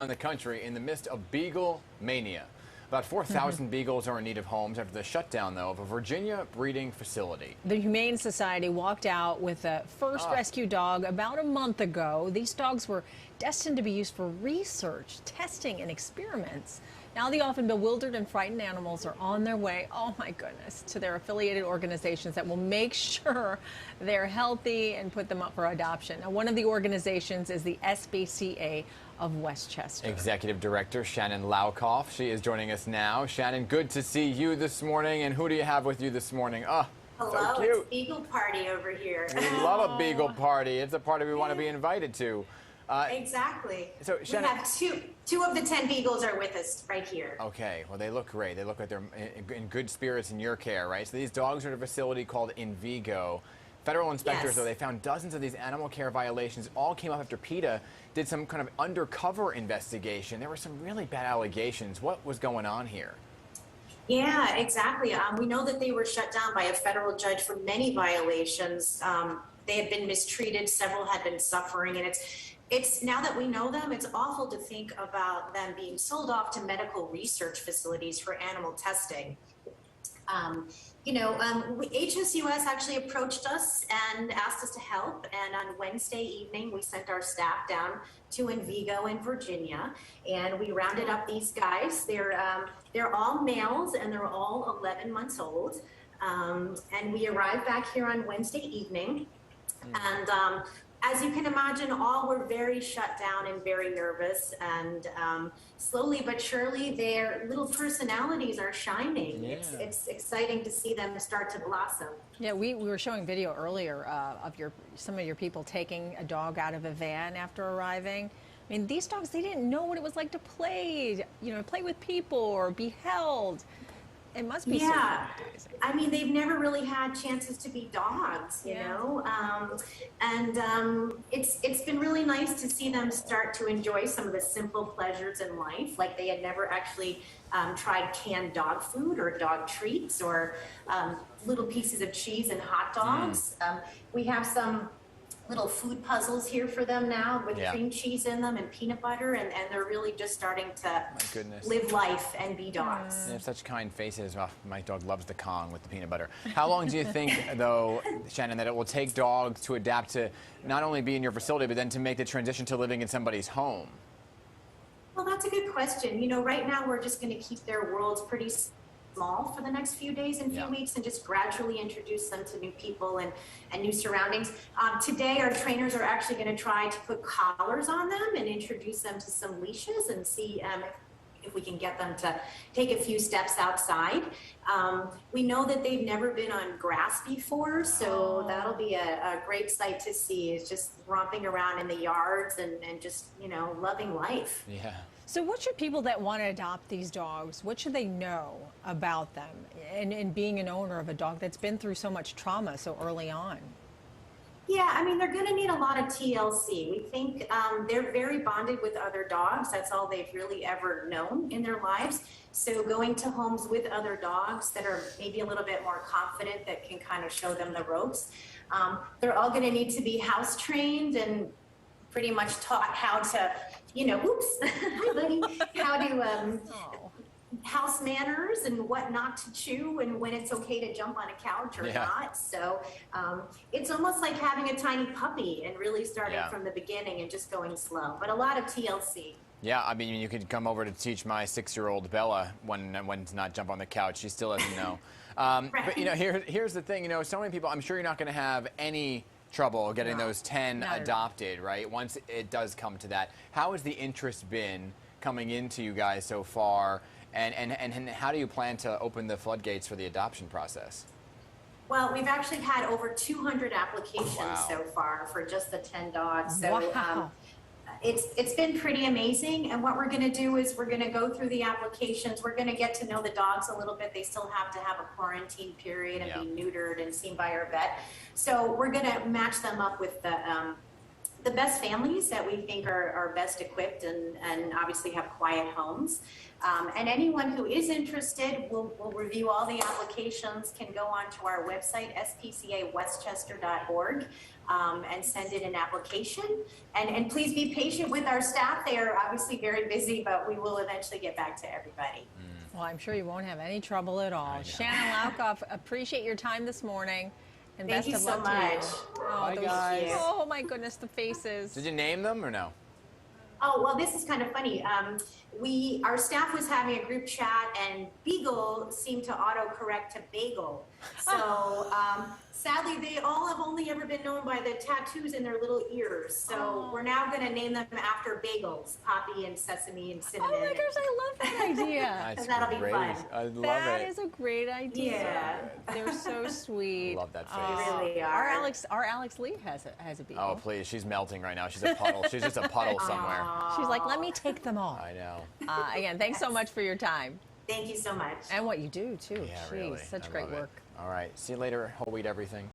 in the country in the midst of Beagle mania. About 4,000 Beagles are in need of homes after the shutdown, though, of a Virginia breeding facility. The Humane Society walked out with the first rescue dog about a month ago. These dogs were destined to be used for research, testing, and experiments. Now the often bewildered and frightened animals are on their way, oh my goodness, to their affiliated organizations that will make sure they're healthy and put them up for adoption. Now, one of the organizations is the SPCA of Westchester. Executive Director Shannon Laukhuf. She is joining us now. Shannon, good to see you this morning. And who do you have with you this morning? Oh, hello, so cute. It's Beagle Party over here. We love a Beagle party. It's a party we want to be invited to. Exactly. So Shannon, we have two of the 10 Beagles are with us right here. Okay, well, they look great. They look like they're in good spirits in your care, right? So these dogs are at a facility called in Vigo. Federal inspectors, though, they found dozens of these animal care violations. All came up after PETA did some kind of undercover investigation. There were some really bad allegations. What was going on here? Yeah, exactly. We know that they were shut down by a federal judge for many violations. They had been mistreated. Several had been suffering, and it's now that we know them, it's awful to think about them being sold off to medical research facilities for animal testing. HSUS actually approached us and asked us to help, and on Wednesday evening we sent our staff down to Vigo in Virginia, and we rounded up these guys. They're all males and they're all 11 months old, and we arrived back here on Wednesday evening, and as you can imagine, all were very shut down and very nervous, and slowly but surely their little personalities are shining. Yeah. It's exciting to see them start to blossom. Yeah, we were showing video earlier of some of your people taking a dog out of a van after arriving. I mean, these dogs, they didn't know what it was like to play with people or be held. It must be so surprising. I mean, they've never really had chances to be dogs, you know, and it's been really nice to see them start to enjoy some of the simple pleasures in life, like they had never actually tried canned dog food or dog treats or little pieces of cheese and hot dogs. We have some little food puzzles here for them now with cream cheese in them and peanut butter, and they're really just starting to live life and be dogs. They have such kind faces. Oh, my dog loves the Kong with the peanut butter. How long do you think, though, Shannon, that it will take dogs to adapt to not only be in your facility, but then to make the transition to living in somebody's home? Well, that's a good question. You know, right now we're just going to keep their worlds pretty small for the next few days and few weeks, and just gradually introduce them to new people and new surroundings. Today our trainers are actually going to try to put collars on them and introduce them to some leashes and see if we can get them to take a few steps outside. We know that they've never been on grass before, so that'll be a great sight to see, is just romping around in the yards and just, loving life. Yeah. So what should people that want to adopt these dogs, what should they know about them and being an owner of a dog that's been through so much trauma so early on? Yeah, I mean, they're going to need a lot of TLC. We think they're very bonded with other dogs. That's all they've really ever known in their lives. So going to homes with other dogs that are maybe a little bit more confident, that can kind of show them the ropes. They're all going to need to be house trained and pretty much taught how to, hi buddy, how to house manners and what not to chew and when it's okay to jump on a couch or not. So it's almost like having a tiny puppy and really starting from the beginning and just going slow, but a lot of TLC. Yeah, I mean, you could come over to teach my 6-year-old Bella when to not jump on the couch. She still doesn't know. But here's the thing. So many people, I'm sure you're not going to have any trouble getting those 10 adopted, right? Once it does come to that. How has the interest been coming into you guys so far? And how do you plan to open the floodgates for the adoption process? Well, we've actually had over 200 applications so far for just the 10 dogs. So it's been pretty amazing. And what we're going to do is we're going to go through the applications. We're going to get to know the dogs a little bit. They still have to have a quarantine period and be neutered and seen by our vet. So we're going to match them up with the the best families that we think are best equipped and obviously have quiet homes. And anyone who is interested, we'll review all the applications, can go onto our website, SPCAWestchester.org, and send in an application. And please be patient with our staff. They are obviously very busy, but we will eventually get back to everybody. Well, I'm sure you won't have any trouble at all. Shannon Laukhuf, appreciate your time this morning. And Thank best you of so luck to much. you. Oh, Bye, guys. Oh my goodness, the faces. Did you name them or no? Oh, well, this is kind of funny. Our staff was having a group chat, and Beagle seemed to autocorrect to Bagel. So sadly, they all have only ever been known by the tattoos in their little ears. So we're now going to name them after Bagels, Poppy and Sesame and Cinnamon. Oh my gosh, I love that idea. That's That'll be great. fun. I love That it. is a great idea. Yeah. They're so sweet. Love that face. They really are. Our Alex Lee has a beagle. Oh, please. She's melting right now. She's a puddle. She's just a puddle somewhere. She's like, let me take them all. I know. Again, thanks so much for your time. Thank you so much. And what you do, too. Yeah, Jeez, really. such I great love it. work. All right. See you later. Whole wheat everything.